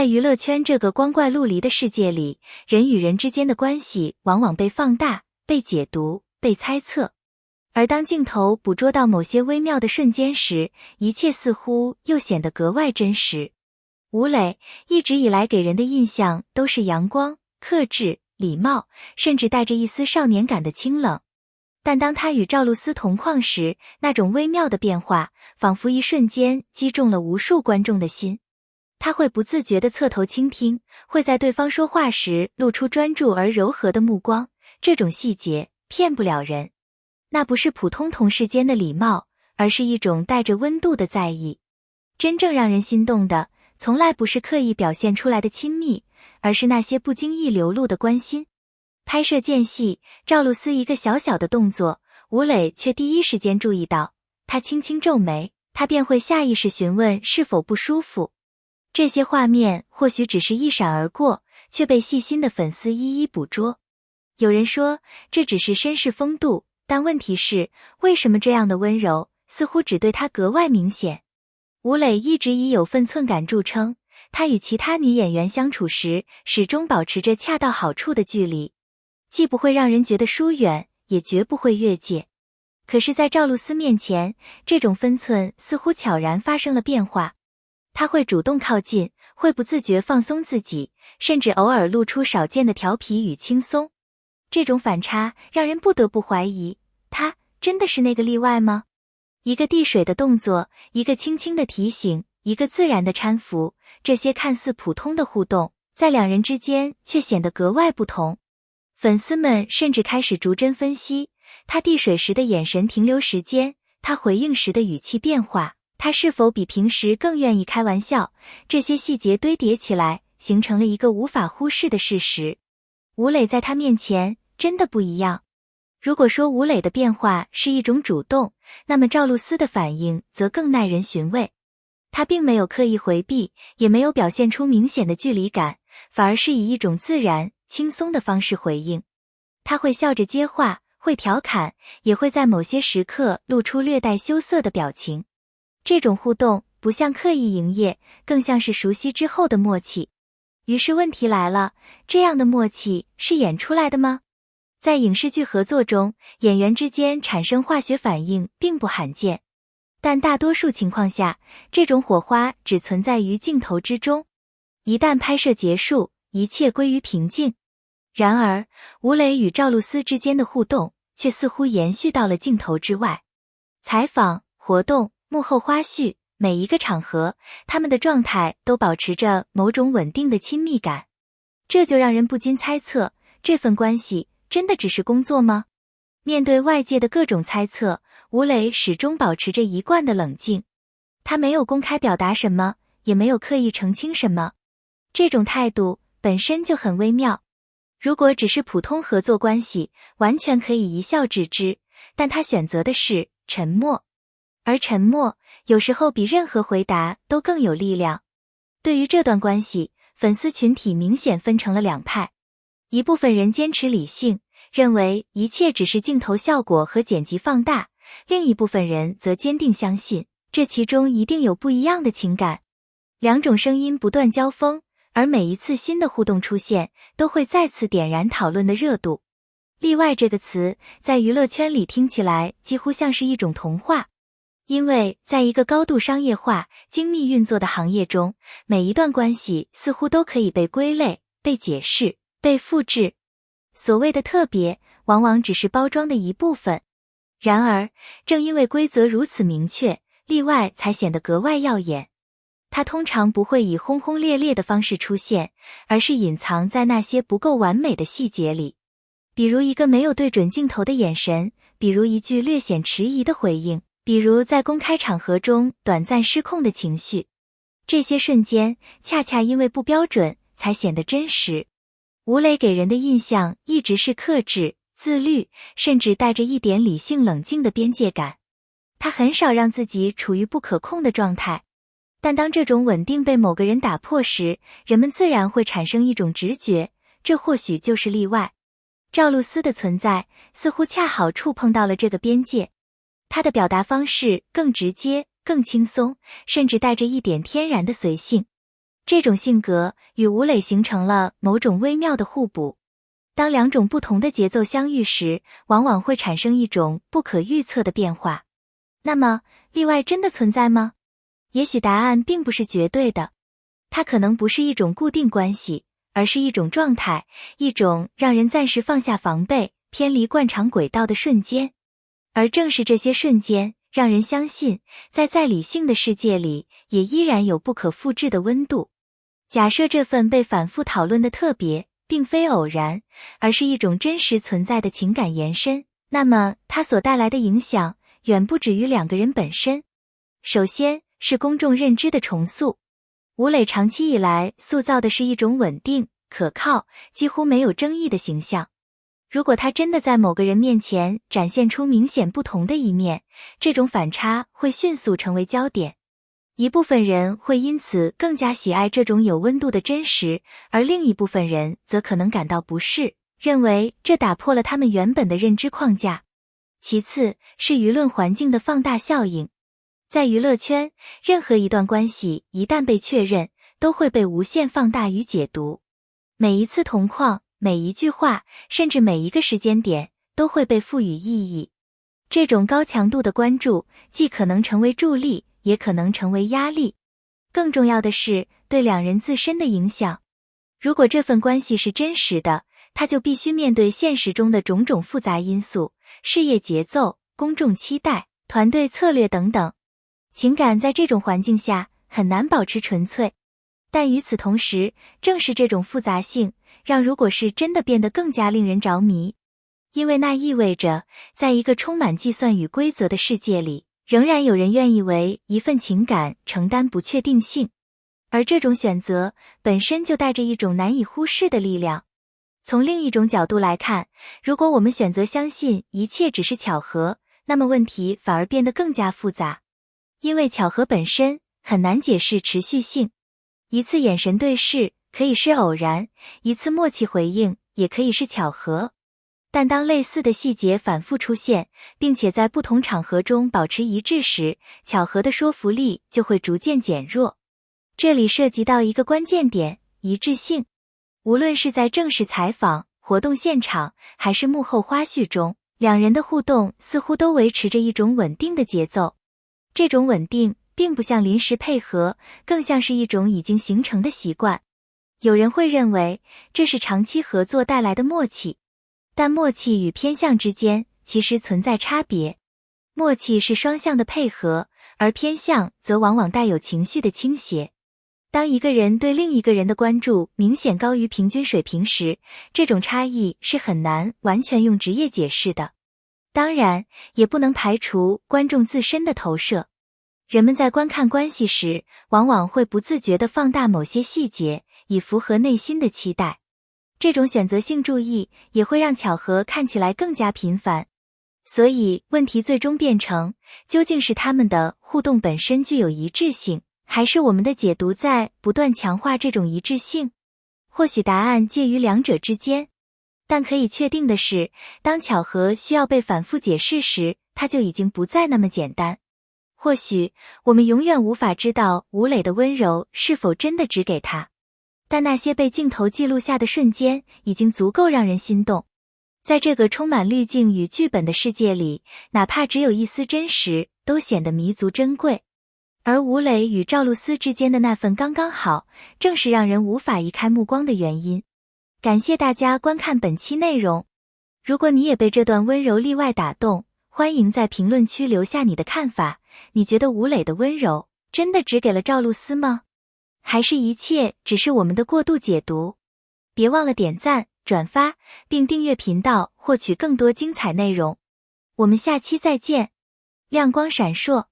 在娱乐圈这个光怪陆离的世界里，人与人之间的关系往往被放大、被解读、被猜测。而当镜头捕捉到某些微妙的瞬间时，一切似乎又显得格外真实。吴磊一直以来给人的印象都是阳光、克制、礼貌，甚至带着一丝少年感的清冷。但当他与赵露思同框时，那种微妙的变化，仿佛一瞬间击中了无数观众的心。他会不自觉地侧头倾听，会在对方说话时露出专注而柔和的目光，这种细节骗不了人。那不是普通同事间的礼貌，而是一种带着温度的在意。真正让人心动的，从来不是刻意表现出来的亲密，而是那些不经意流露的关心。拍摄间隙，赵露思一个小小的动作，吴磊却第一时间注意到，他轻轻皱眉，他便会下意识询问是否不舒服。这些画面或许只是一闪而过，却被细心的粉丝一一捕捉。有人说，这只是绅士风度，但问题是，为什么这样的温柔似乎只对他格外明显？吴磊一直以有分寸感著称，他与其他女演员相处时，始终保持着恰到好处的距离，既不会让人觉得疏远，也绝不会越界。可是在赵露思面前，这种分寸似乎悄然发生了变化。他会主动靠近，会不自觉放松自己，甚至偶尔露出少见的调皮与轻松。这种反差让人不得不怀疑，他真的是那个例外吗？一个递水的动作，一个轻轻的提醒，一个自然的搀扶，这些看似普通的互动，在两人之间却显得格外不同。粉丝们甚至开始逐帧分析，他递水时的眼神停留时间，他回应时的语气变化，他是否比平时更愿意开玩笑，这些细节堆叠起来，形成了一个无法忽视的事实。吴磊在他面前真的不一样。如果说吴磊的变化是一种主动，那么赵露思的反应则更耐人寻味。他并没有刻意回避，也没有表现出明显的距离感，反而是以一种自然、轻松的方式回应。他会笑着接话，会调侃，也会在某些时刻露出略带羞涩的表情。这种互动不像刻意营业，更像是熟悉之后的默契。于是问题来了，这样的默契是演出来的吗？在影视剧合作中，演员之间产生化学反应并不罕见，但大多数情况下，这种火花只存在于镜头之中。一旦拍摄结束，一切归于平静。然而，吴磊与赵露思之间的互动却似乎延续到了镜头之外。采访、活动、幕后花絮，每一个场合，他们的状态都保持着某种稳定的亲密感。这就让人不禁猜测，这份关系真的只是工作吗？面对外界的各种猜测，吴磊始终保持着一贯的冷静。他没有公开表达什么，也没有刻意澄清什么。这种态度本身就很微妙。如果只是普通合作关系，完全可以一笑置之，但他选择的是沉默。而沉默有时候比任何回答都更有力量。对于这段关系，粉丝群体明显分成了两派。一部分人坚持理性，认为一切只是镜头效果和剪辑放大，另一部分人则坚定相信，这其中一定有不一样的情感。两种声音不断交锋，而每一次新的互动出现，都会再次点燃讨论的热度。例外这个词，在娱乐圈里听起来几乎像是一种童话。因为在一个高度商业化、精密运作的行业中，每一段关系似乎都可以被归类、被解释、被复制。所谓的特别，往往只是包装的一部分。然而，正因为规则如此明确，例外才显得格外耀眼。它通常不会以轰轰烈烈的方式出现，而是隐藏在那些不够完美的细节里。比如一个没有对准镜头的眼神，比如一句略显迟疑的回应，比如在公开场合中短暂失控的情绪。这些瞬间恰恰因为不标准，才显得真实。吴磊给人的印象一直是克制、自律，甚至带着一点理性冷静的边界感。他很少让自己处于不可控的状态。但当这种稳定被某个人打破时，人们自然会产生一种直觉，这或许就是例外。赵露思的存在似乎恰好触碰到了这个边界。他的表达方式更直接、更轻松，甚至带着一点天然的随性。这种性格与吴磊形成了某种微妙的互补。当两种不同的节奏相遇时，往往会产生一种不可预测的变化。那么，例外真的存在吗？也许答案并不是绝对的，它可能不是一种固定关系，而是一种状态，一种让人暂时放下防备，偏离惯常轨道的瞬间。而正是这些瞬间，让人相信，在再理性的世界里，也依然有不可复制的温度。假设这份被反复讨论的特别，并非偶然，而是一种真实存在的情感延伸，那么它所带来的影响，远不止于两个人本身。首先是公众认知的重塑。吴磊长期以来塑造的是一种稳定、可靠、几乎没有争议的形象。如果他真的在某个人面前展现出明显不同的一面，这种反差会迅速成为焦点。一部分人会因此更加喜爱这种有温度的真实，而另一部分人则可能感到不适，认为这打破了他们原本的认知框架。其次是舆论环境的放大效应。在娱乐圈，任何一段关系一旦被确认，都会被无限放大与解读。每一次同框，每一句话，甚至每一个时间点，都会被赋予意义。这种高强度的关注，既可能成为助力，也可能成为压力。更重要的是，对两人自身的影响。如果这份关系是真实的，他就必须面对现实中的种种复杂因素，事业节奏、公众期待、团队策略等等。情感在这种环境下很难保持纯粹，但与此同时，正是这种复杂性，让如果是真的变得更加令人着迷。因为那意味着，在一个充满计算与规则的世界里，仍然有人愿意为一份情感承担不确定性。而这种选择本身就带着一种难以忽视的力量。从另一种角度来看，如果我们选择相信一切只是巧合，那么问题反而变得更加复杂。因为巧合本身很难解释持续性。一次眼神对视可以是偶然，一次默契回应也可以是巧合。但当类似的细节反复出现，并且在不同场合中保持一致时，巧合的说服力就会逐渐减弱。这里涉及到一个关键点，一致性。无论是在正式采访、活动现场，还是幕后花絮中，两人的互动似乎都维持着一种稳定的节奏。这种稳定并不像临时配合，更像是一种已经形成的习惯。有人会认为这是长期合作带来的默契，但默契与偏向之间其实存在差别。默契是双向的配合，而偏向则往往带有情绪的倾斜。当一个人对另一个人的关注明显高于平均水平时，这种差异是很难完全用职业解释的。当然，也不能排除观众自身的投射。人们在观看关系时，往往会不自觉地放大某些细节，以符合内心的期待。这种选择性注意也会让巧合看起来更加频繁。所以，问题最终变成，究竟是他们的互动本身具有一致性，还是我们的解读在不断强化这种一致性？或许答案介于两者之间。但可以确定的是，当巧合需要被反复解释时，它就已经不再那么简单。或许我们永远无法知道吴磊的温柔是否真的只给他，但那些被镜头记录下的瞬间已经足够让人心动。在这个充满滤镜与剧本的世界里，哪怕只有一丝真实，都显得弥足珍贵。而吴磊与赵露思之间的那份刚刚好，正是让人无法移开目光的原因。感谢大家观看本期内容。如果你也被这段温柔例外打动，欢迎在评论区留下你的看法。你觉得吴磊的温柔真的只给了赵露思吗？还是一切只是我们的过度解读？别忘了点赞、转发，并订阅频道，获取更多精彩内容。我们下期再见。亮光闪烁。